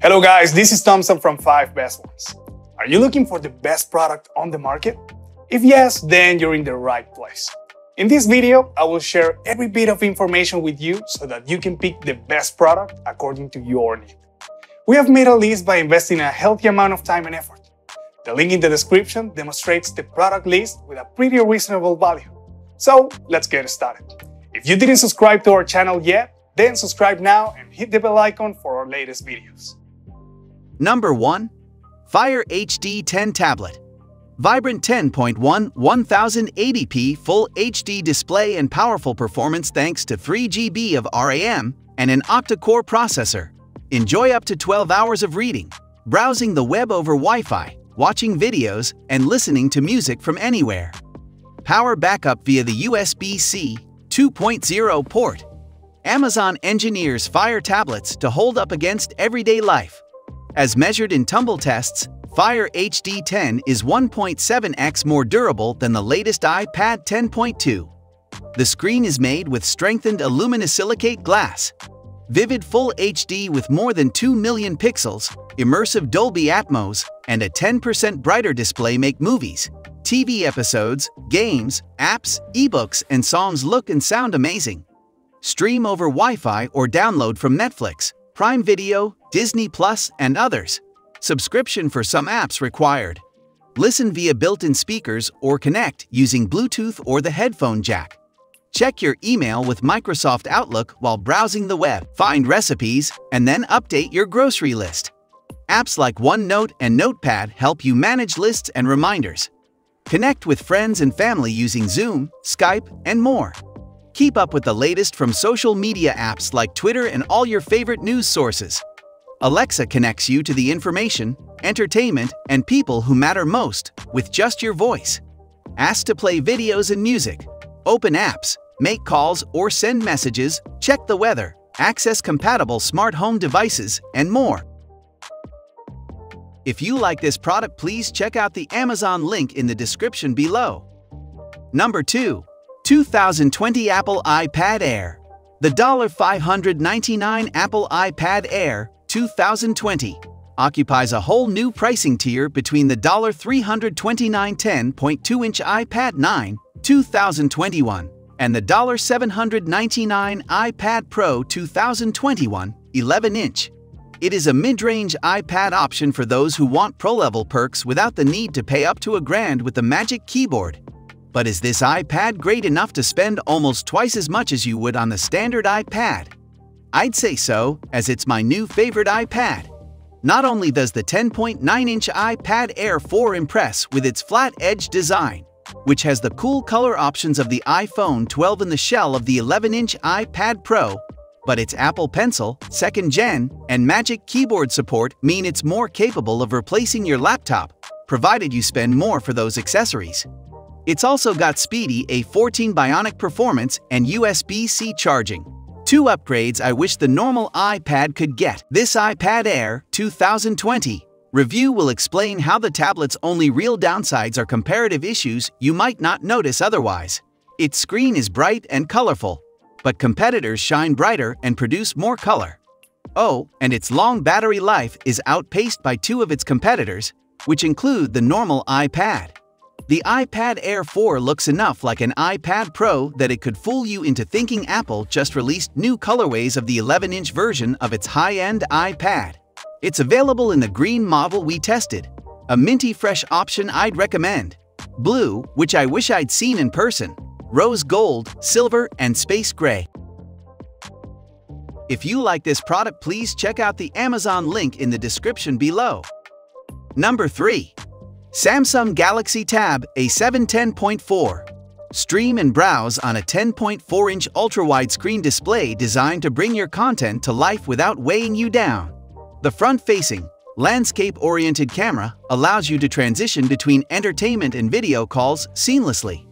Hello guys, this is Thompson from 5 Best Ones. Are you looking for the best product on the market? If yes, then you're in the right place. In this video, I will share every bit of information with you so that you can pick the best product according to your need. We have made a list by investing a healthy amount of time and effort. The link in the description demonstrates the product list with a pretty reasonable value. So let's get started. If you didn't subscribe to our channel yet, then subscribe now and hit the bell icon for our latest videos. Number 1. Fire HD 10 Tablet. Vibrant 10.1 1080p Full HD display and powerful performance thanks to 3 GB of RAM and an octa-core processor. Enjoy up to 12 hours of reading, browsing the web over Wi-Fi, watching videos, and listening to music from anywhere. Power backup via the USB-C 2.0 port. Amazon engineers Fire tablets to hold up against everyday life. As measured in tumble tests, Fire HD 10 is 1.7x more durable than the latest iPad 10.2. The screen is made with strengthened aluminosilicate glass. Vivid Full HD with more than 2 million pixels, immersive Dolby Atmos, and a 10% brighter display make movies, TV episodes, games, apps, ebooks, and songs look and sound amazing. Stream over Wi-Fi or download from Netflix, Prime Video, Disney Plus, and others. Subscription for some apps required. Listen via built-in speakers or connect using Bluetooth or the headphone jack. Check your email with Microsoft Outlook while browsing the web. Find recipes and then update your grocery list. Apps like OneNote and Notepad help you manage lists and reminders. Connect with friends and family using Zoom, Skype, and more. Keep up with the latest from social media apps like Twitter and all your favorite news sources. Alexa connects you to the information, entertainment, and people who matter most with just your voice. Ask to play videos and music, open apps, make calls or send messages, check the weather, access compatible smart home devices, and more. If you like this product, please check out the Amazon link in the description below. Number 2. 2020 Apple iPad Air. The $599 Apple iPad Air 2020 occupies a whole new pricing tier between the $329 10.2-inch iPad 9 2021 and the $799 iPad Pro 2021 11-inch. It is a mid-range iPad option for those who want pro-level perks without the need to pay up to $1,000 with the Magic Keyboard. But is this iPad great enough to spend almost twice as much as you would on the standard iPad? I'd say so, as it's my new favorite iPad. Not only does the 10.9-inch iPad Air 4 impress with its flat-edge design, which has the cool color options of the iPhone 12 and the shell of the 11-inch iPad Pro, but its Apple Pencil, 2nd Gen, and Magic Keyboard support mean it's more capable of replacing your laptop, provided you spend more for those accessories. It's also got speedy A14 Bionic performance and USB-C charging. 2 upgrades I wish the normal iPad could get. This iPad Air 2020 review will explain how the tablet's only real downsides are comparative issues you might not notice otherwise. Its screen is bright and colorful, but competitors shine brighter and produce more color. Oh, and its long battery life is outpaced by 2 of its competitors, which include the normal iPad. The iPad Air 4 looks enough like an iPad Pro that it could fool you into thinking Apple just released new colorways of the 11-inch version of its high-end iPad. It's available in the green model we tested, a minty fresh option I'd recommend, blue, which I wish I'd seen in person, rose gold, silver, and space gray. If you like this product, please check out the Amazon link in the description below. Number 3. Samsung Galaxy Tab A7 10.4. Stream and browse on a 10.4-inch ultra-wide screen display designed to bring your content to life without weighing you down. The front-facing, landscape-oriented camera allows you to transition between entertainment and video calls seamlessly.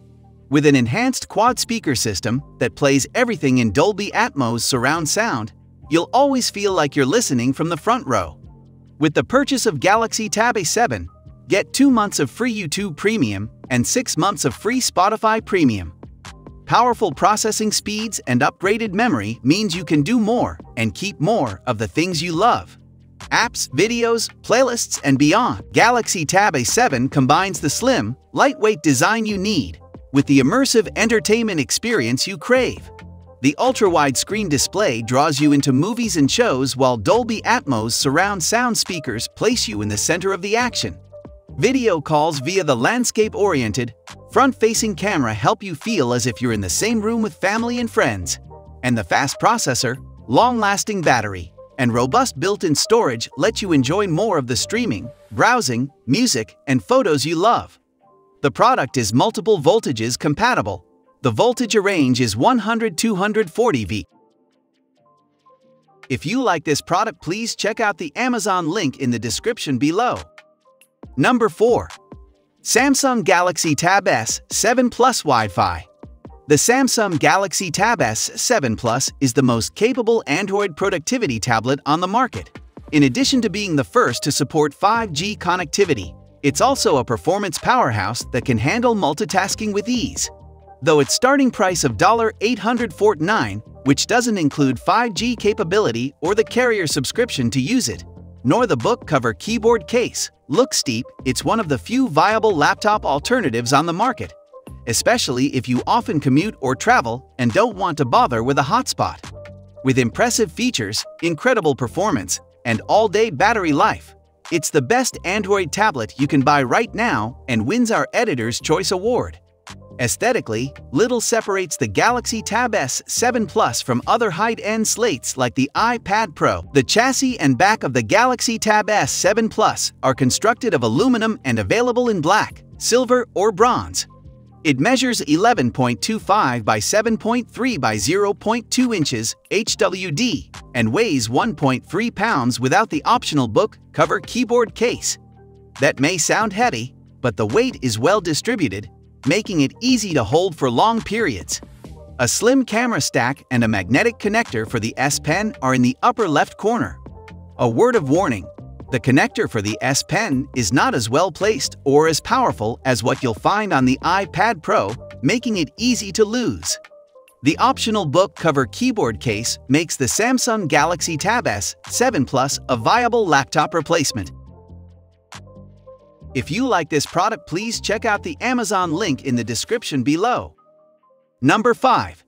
With an enhanced quad-speaker system that plays everything in Dolby Atmos surround sound, you'll always feel like you're listening from the front row. With the purchase of Galaxy Tab A7, get 2 months of free YouTube Premium and 6 months of free Spotify Premium. Powerful processing speeds and upgraded memory means you can do more and keep more of the things you love. apps, videos, playlists, and beyond. Galaxy Tab A7 combines the slim, lightweight design you need with the immersive entertainment experience you crave. The ultra-wide screen display draws you into movies and shows, while Dolby Atmos surround sound speakers place you in the center of the action. Video calls via the landscape-oriented, front-facing camera help you feel as if you're in the same room with family and friends. And the fast processor, long-lasting battery, and robust built-in storage let you enjoy more of the streaming, browsing, music, and photos you love. The product is multiple voltages compatible. The voltage range is 100–240 V. If you like this product, please check out the Amazon link in the description below. Number 4. Samsung Galaxy Tab S7 Plus Wi-Fi. The Samsung Galaxy Tab S7 Plus is the most capable Android productivity tablet on the market. In addition to being the first to support 5G connectivity, it's also a performance powerhouse that can handle multitasking with ease. Though its starting price of $849, which doesn't include 5G capability or the carrier subscription to use it, nor the book cover keyboard case, looks steep, it's one of the few viable laptop alternatives on the market, especially if you often commute or travel and don't want to bother with a hotspot. With impressive features, incredible performance, and all-day battery life, it's the best Android tablet you can buy right now and wins our Editor's Choice Award. Aesthetically, little separates the Galaxy Tab S7 Plus from other high-end slates like the iPad Pro. The chassis and back of the Galaxy Tab S7 Plus are constructed of aluminum and available in black, silver, or bronze. It measures 11.25 by 7.3 by 0.2 inches HWD and weighs 1.3 pounds without the optional book cover keyboard case. That may sound heavy, but the weight is well distributed, making it easy to hold for long periods. A slim camera stack and a magnetic connector for the S Pen are in the upper left corner. A word of warning: the connector for the S Pen is not as well placed or as powerful as what you'll find on the iPad Pro, making it easy to lose. The optional book cover keyboard case makes the Samsung Galaxy Tab S7 Plus a viable laptop replacement. If you like this product, please check out the Amazon link in the description below. Number 5.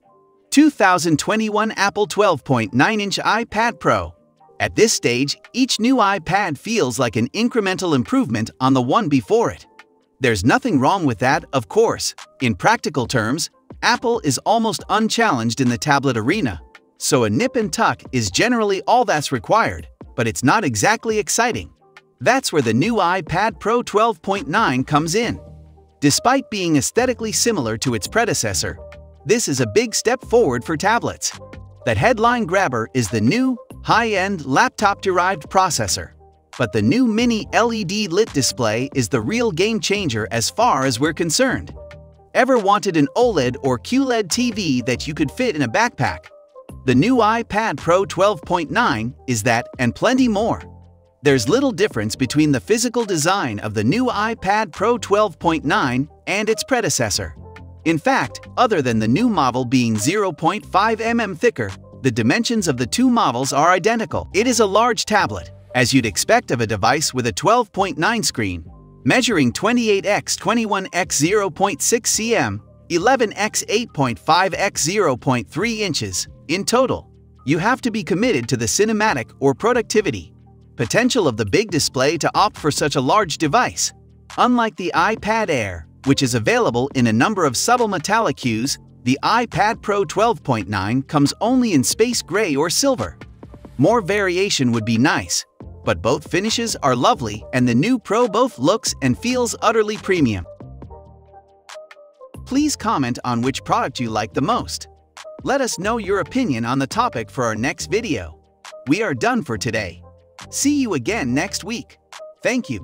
2021 Apple 12.9-inch iPad Pro. At this stage, each new iPad feels like an incremental improvement on the one before it. There's nothing wrong with that, of course. In practical terms, Apple is almost unchallenged in the tablet arena, so a nip and tuck is generally all that's required, but it's not exactly exciting. That's where the new iPad Pro 12.9 comes in. Despite being aesthetically similar to its predecessor, this is a big step forward for tablets. That headline grabber is the new, high-end laptop-derived processor. But the new mini LED lit display is the real game-changer as far as we're concerned. Ever wanted an OLED or QLED TV that you could fit in a backpack? The new iPad Pro 12.9 is that and plenty more. There's little difference between the physical design of the new iPad Pro 12.9 and its predecessor. In fact, other than the new model being 0.5 mm thicker, the dimensions of the two models are identical. It is a large tablet, as you'd expect of a device with a 12.9 screen, measuring 28x21x 0.6 cm, 11x 8.5x 0.3 inches. In total, you have to be committed to the cinematic or productivity potential of the big display to opt for such a large device. Unlike the iPad Air, which is available in a number of subtle metallic hues, the iPad Pro 12.9 comes only in space gray or silver. More variation would be nice, but both finishes are lovely and the new Pro both looks and feels utterly premium. Please comment on which product you like the most. Let us know your opinion on the topic for our next video. We are done for today. See you again next week. Thank you.